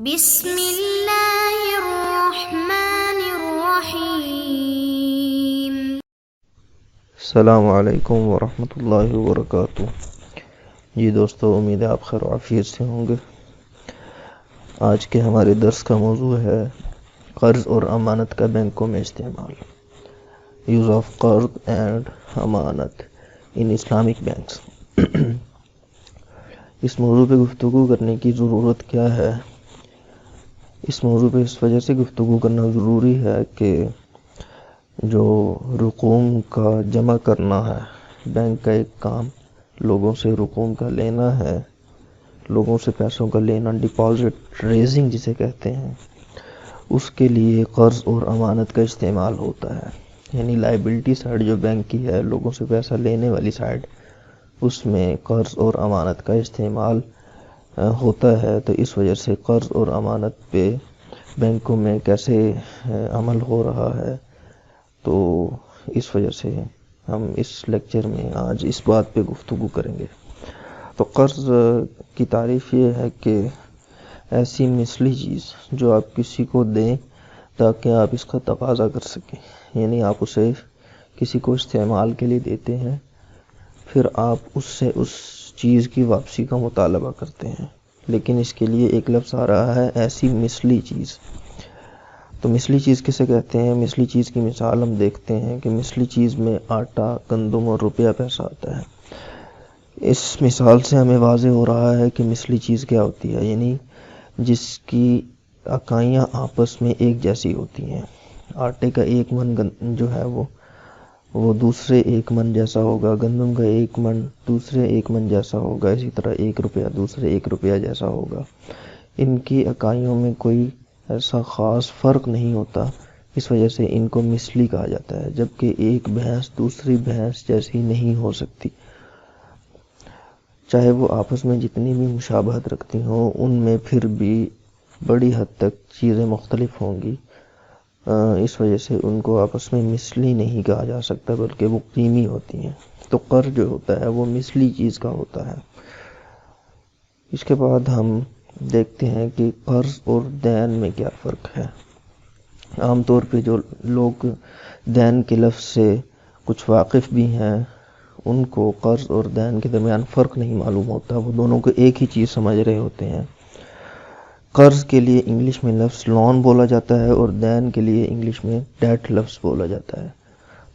بسم اللہ الرحمن الرحیم۔ السلام علیکم ورحمۃ اللہ وبرکاتہ۔ جی دوستو، امید ہے آپ خیر و عافیت سے ہوں گے۔ آج کے ہمارے درس کا موضوع ہے قرض اور امانت کا بینکوں میں استعمال، یوز آف قرض اینڈ امانت ان اسلامک بینکس۔ اس موضوع پہ گفتگو کرنے کی ضرورت کیا ہے؟ اس موضوع پہ اس وجہ سے گفتگو کرنا ضروری ہے کہ جو رقوم کا جمع کرنا ہے، بینک کا ایک کام لوگوں سے رقوم کا لینا ہے، لوگوں سے پیسوں کا لینا، ڈپازٹ ریزنگ جسے کہتے ہیں، اس کے لیے قرض اور امانت کا استعمال ہوتا ہے۔ یعنی لائبلٹی سائڈ جو بینک کی ہے، لوگوں سے پیسہ لینے والی سائڈ، اس میں قرض اور امانت کا استعمال ہوتا ہے۔ تو اس وجہ سے قرض اور امانت پہ بینکوں میں کیسے عمل ہو رہا ہے، تو اس وجہ سے ہم اس لیکچر میں آج اس بات پہ گفتگو کریں گے۔ تو قرض کی تعریف یہ ہے کہ ایسی مثلی چیز جو آپ کسی کو دیں تاکہ آپ اس کا تقاضا کر سکیں، یعنی آپ اسے کسی کو استعمال کے لیے دیتے ہیں، پھر آپ اس سے اس چیز کی واپسی کا مطالبہ کرتے ہیں، لیکن اس کے لیے ایک لفظ آ رہا ہے ایسی مثلی چیز۔ تو مثلی چیز کسے کہتے ہیں؟ مثلی چیز کی مثال ہم دیکھتے ہیں کہ مثلی چیز میں آٹا، گندم اور روپیہ پیسہ آتا ہے۔ اس مثال سے ہمیں واضح ہو رہا ہے کہ مثلی چیز کیا ہوتی ہے، یعنی جس کی اکائیاں آپس میں ایک جیسی ہوتی ہیں۔ آٹے کا ایک من جو ہے وہ دوسرے ایک من جیسا ہوگا، گندم کا ایک من دوسرے ایک من جیسا ہوگا، اسی طرح ایک روپیہ دوسرے ایک روپیہ جیسا ہوگا۔ ان کی اکائیوں میں کوئی ایسا خاص فرق نہیں ہوتا، اس وجہ سے ان کو مثلی کہا جاتا ہے، جبکہ ایک بھینس دوسری بھینس جیسی نہیں ہو سکتی، چاہے وہ آپس میں جتنی بھی مشابہت رکھتی ہوں، ان میں پھر بھی بڑی حد تک چیزیں مختلف ہوں گی۔ اس وجہ سے ان کو آپس میں مثلی نہیں کہا جا سکتا، بلکہ وہ قیمی ہوتی ہیں۔ تو قرض جو ہوتا ہے وہ مثلی چیز کا ہوتا ہے۔ اس کے بعد ہم دیکھتے ہیں کہ قرض اور دین میں کیا فرق ہے۔ عام طور پہ جو لوگ دین کے لفظ سے کچھ واقف بھی ہیں، ان کو قرض اور دین کے درمیان فرق نہیں معلوم ہوتا، وہ دونوں کو ایک ہی چیز سمجھ رہے ہوتے ہیں۔ قرض کے لیے انگلش میں لفظ لون بولا جاتا ہے اور دین کے لیے انگلش میں ڈیٹ لفظ بولا جاتا ہے۔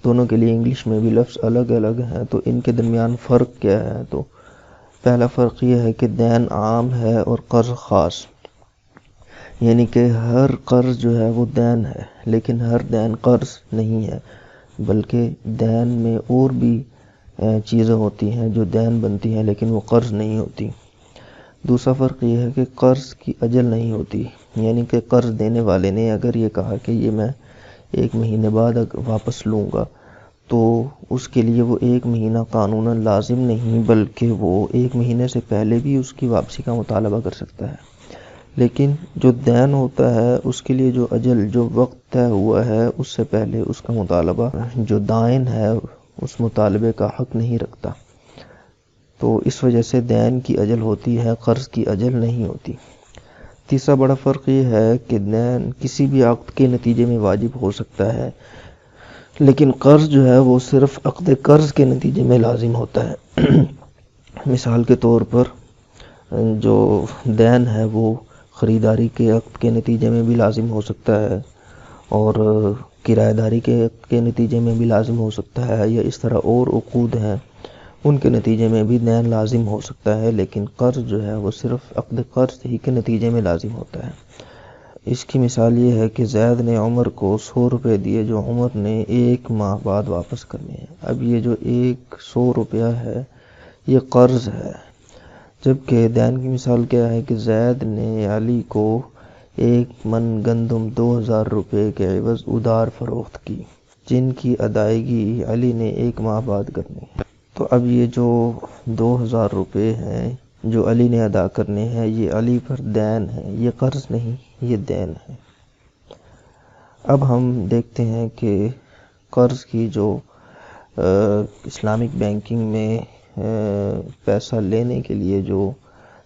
دونوں کے لیے انگلش میں بھی لفظ الگ الگ ہیں، تو ان کے درمیان فرق کیا ہے؟ تو پہلا فرق یہ ہے کہ دین عام ہے اور قرض خاص، یعنی کہ ہر قرض جو ہے وہ دین ہے، لیکن ہر دین قرض نہیں ہے، بلکہ دین میں اور بھی چیزیں ہوتی ہیں جو دین بنتی ہیں لیکن وہ قرض نہیں ہوتی۔ دوسرا فرق یہ ہے کہ قرض کی اجل نہیں ہوتی، یعنی کہ قرض دینے والے نے اگر یہ کہا کہ یہ میں 1 مہینے بعد واپس لوں گا، تو اس کے لیے وہ 1 مہینہ قانوناً لازم نہیں، بلکہ وہ 1 مہینے سے پہلے بھی اس کی واپسی کا مطالبہ کر سکتا ہے۔ لیکن جو دین ہوتا ہے اس کے لیے جو اجل، جو وقت طے ہوا ہے، اس سے پہلے اس کا مطالبہ جو دائن ہے اس مطالبے کا حق نہیں رکھتا۔ تو اس وجہ سے دین کی اجل ہوتی ہے، قرض کی اجل نہیں ہوتی۔ تیسرا بڑا فرق یہ ہے کہ دین کسی بھی عقد کے نتیجے میں واجب ہو سکتا ہے، لیکن قرض جو ہے وہ صرف عقد قرض کے نتیجے میں لازم ہوتا ہے۔ مثال کے طور پر جو دین ہے وہ خریداری کے عقد کے نتیجے میں بھی لازم ہو سکتا ہے، اور کرایہ داری کے عقد کے نتیجے میں بھی لازم ہو سکتا ہے، یا اس طرح اور عقود ہیں ان کے نتیجے میں بھی دین لازم ہو سکتا ہے، لیکن قرض جو ہے وہ صرف عقد قرض ہی کے نتیجے میں لازم ہوتا ہے۔ اس کی مثال یہ ہے کہ زید نے عمر کو 100 روپے دیے جو عمر نے 1 ماہ بعد واپس کرنے ہیں۔ اب یہ جو 100 روپیہ ہے یہ قرض ہے، جبکہ دین کی مثال کیا ہے کہ زید نے علی کو 1 من گندم 2000 روپے کے عوض ادھار فروخت کی، جن کی ادائیگی علی نے 1 ماہ بعد کرنی ہے۔ تو اب یہ جو 2000 روپے ہیں جو علی نے ادا کرنے ہیں، یہ علی پر دین ہے، یہ قرض نہیں، یہ دین ہے۔ اب ہم دیکھتے ہیں کہ قرض کی جو اسلامک بینکنگ میں پیسہ لینے کے لیے جو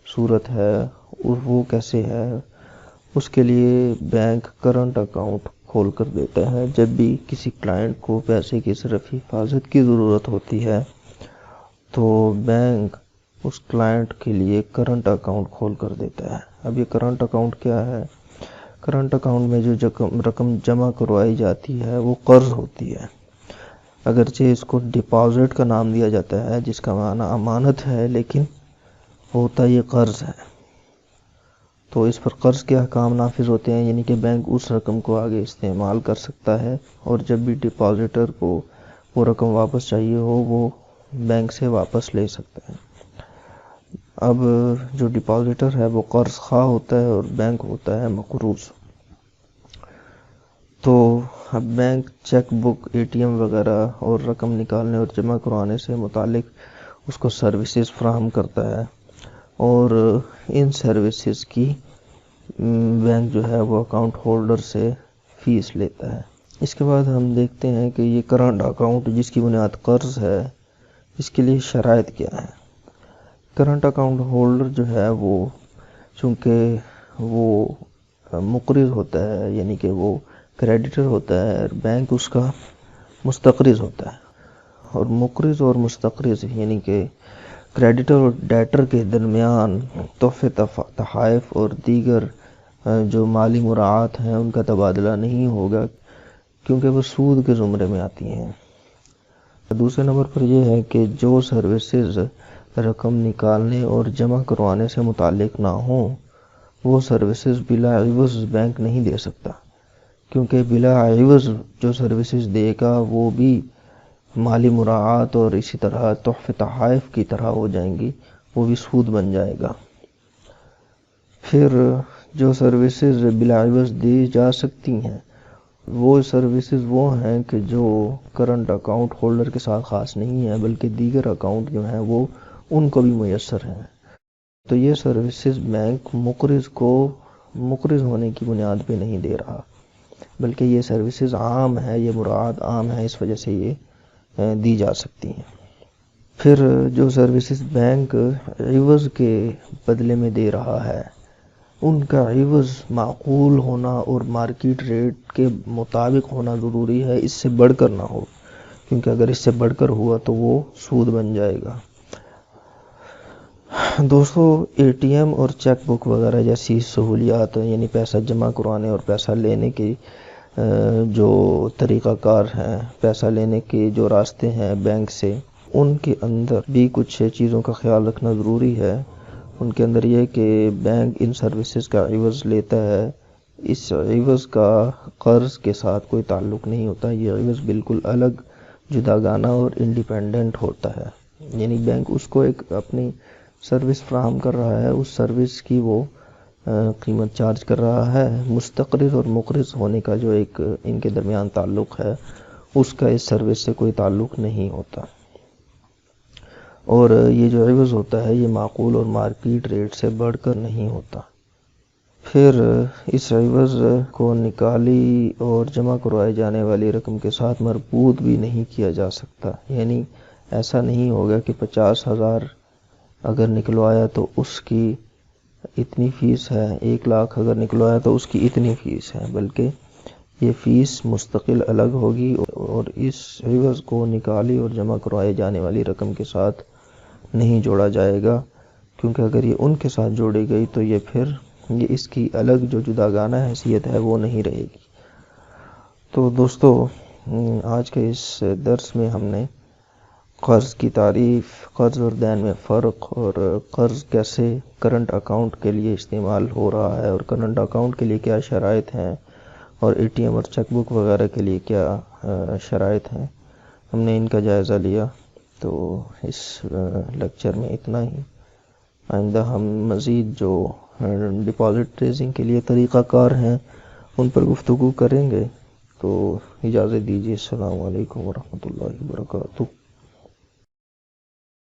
صورت ہے وہ کیسے ہے، اس کے لیے بینک کرنٹ اکاؤنٹ کھول کر دیتا ہے۔ جب بھی کسی کلائنٹ کو پیسے کی صرف حفاظت کی ضرورت ہوتی ہے تو بینک اس کلائنٹ کے لیے کرنٹ اکاؤنٹ کھول کر دیتا ہے۔ اب یہ کرنٹ اکاؤنٹ کیا ہے؟ کرنٹ اکاؤنٹ میں جو رقم جمع کروائی جاتی ہے وہ قرض ہوتی ہے، اگرچہ اس کو ڈپازٹ کا نام دیا جاتا ہے جس کا معنی امانت ہے، لیکن ہوتا یہ قرض ہے۔ تو اس پر قرض کے احکام نافذ ہوتے ہیں، یعنی کہ بینک اس رقم کو آگے استعمال کر سکتا ہے، اور جب بھی ڈپازیٹر کو وہ رقم واپس چاہیے ہو وہ بینک سے واپس لے سکتا ہے۔ اب جو ڈپازیٹر ہے وہ قرض خواہ ہوتا ہے اور بینک ہوتا ہے مقروض۔ تو اب bank cheque book, A T M وغیرہ اور رقم نکالنے اور جمع کروانے سے متعلق اس کو سروسز فراہم کرتا ہے، اور ان سروسز کی بینک جو ہے وہ اکاؤنٹ ہولڈر سے فیس لیتا ہے۔ اس کے بعد ہم دیکھتے ہیں کہ یہ کرنٹ اکاؤنٹ جس کی بنیاد قرض ہے، اس کے لیے شرائط کیا ہے۔ کرنٹ اکاؤنٹ ہولڈر جو ہے وہ چونکہ وہ مقرض ہوتا ہے، یعنی کہ وہ کریڈیٹر ہوتا ہے، اور بینک اس کا مستقرض ہوتا ہے، اور مقرض اور مستقرض یعنی کہ کریڈیٹر اور ڈیٹر کے درمیان تحفے، تحائف اور دیگر جو مالی مراعات ہیں ان کا تبادلہ نہیں ہوگا، کیونکہ وہ سود کے زمرے میں آتی ہیں۔ دوسرے نمبر پر یہ ہے کہ جو سروسز رقم نکالنے اور جمع کروانے سے متعلق نہ ہوں وہ سروسز بلا عوض بینک نہیں دے سکتا، کیونکہ بلا عوض جو سروسز دے گا وہ بھی مالی مراعات اور اسی طرح تحفے تحائف کی طرح ہو جائیں گی، وہ بھی سود بن جائے گا۔ پھر جو سروسز بلا عوض دی جا سکتی ہیں وہ سروسز وہ ہیں کہ جو کرنٹ اکاؤنٹ ہولڈر کے ساتھ خاص نہیں ہیں بلکہ دیگر اکاؤنٹ جو ہیں وہ ان کو بھی میسر ہیں۔ تو یہ سروسز بینک مقرض کو مقرض ہونے کی بنیاد پہ نہیں دے رہا، بلکہ یہ سروسز عام ہے، یہ مراعات عام ہے، اس وجہ سے یہ دی جا سکتی ہیں۔ پھر جو سروسز بینک عوض کے بدلے میں دے رہا ہے ان کا عوض معقول ہونا اور مارکیٹ ریٹ کے مطابق ہونا ضروری ہے، اس سے بڑھ کر نہ ہو، کیونکہ اگر اس سے بڑھ کر ہوا تو وہ سود بن جائے گا۔ دوستو، اے ٹی ایم اور چیک بک وغیرہ جیسی سہولیات یعنی پیسہ جمع کروانے اور پیسہ لینے کے جو طریقہ کار ہیں، پیسہ لینے کے جو راستے ہیں بینک سے، ان کے اندر بھی کچھ چیزوں کا خیال رکھنا ضروری ہے۔ ان کے اندر یہ کہ بینک ان سروسز کا عوض لیتا ہے، اس عوض کا قرض کے ساتھ کوئی تعلق نہیں ہوتا، یہ عوض بالکل الگ، جداگانہ اور انڈیپینڈنٹ ہوتا ہے، یعنی بینک اس کو ایک اپنی سروس فراہم کر رہا ہے، اس سروس کی وہ قیمت چارج کر رہا ہے۔ مستقرض اور مقرض ہونے کا جو ایک ان کے درمیان تعلق ہے اس کا اس سروس سے کوئی تعلق نہیں ہوتا، اور یہ جو عوض ہوتا ہے یہ معقول اور مارکیٹ ریٹ سے بڑھ کر نہیں ہوتا۔ پھر اس عوض کو نکالی اور جمع کروائی جانے والی رقم کے ساتھ مربوط بھی نہیں کیا جا سکتا، یعنی ایسا نہیں ہوگا کہ 50,000 اگر نکلوایا تو اس کی اتنی فیس ہے، 1,00,000 اگر نکلوایا تو اس کی اتنی فیس ہے، بلکہ یہ فیس مستقل الگ ہوگی، اور اس عوض کو نکالی اور جمع کروائی جانے والی رقم کے ساتھ نہیں جوڑا جائے گا، کیونکہ اگر یہ ان کے ساتھ جوڑی گئی تو یہ پھر یہ اس کی الگ جو جداگانہ حیثیت ہے وہ نہیں رہے گی۔ تو دوستو، آج کے اس درس میں ہم نے قرض کی تعریف، قرض اور دین میں فرق، اور قرض کیسے کرنٹ اکاؤنٹ کے لیے استعمال ہو رہا ہے اور کرنٹ اکاؤنٹ کے لیے کیا شرائط ہیں، اور اے ٹی ایم اور چیک بک وغیرہ کے لیے کیا شرائط ہیں، ہم نے ان کا جائزہ لیا۔ تو اس لیکچر میں اتنا ہی۔ آئندہ ہم مزید جو ڈپازٹ ریزنگ کے لیے طریقہ کار ہیں ان پر گفتگو کریں گے۔ تو اجازت دیجیے، السلام علیکم ورحمۃ اللہ وبرکاتہ۔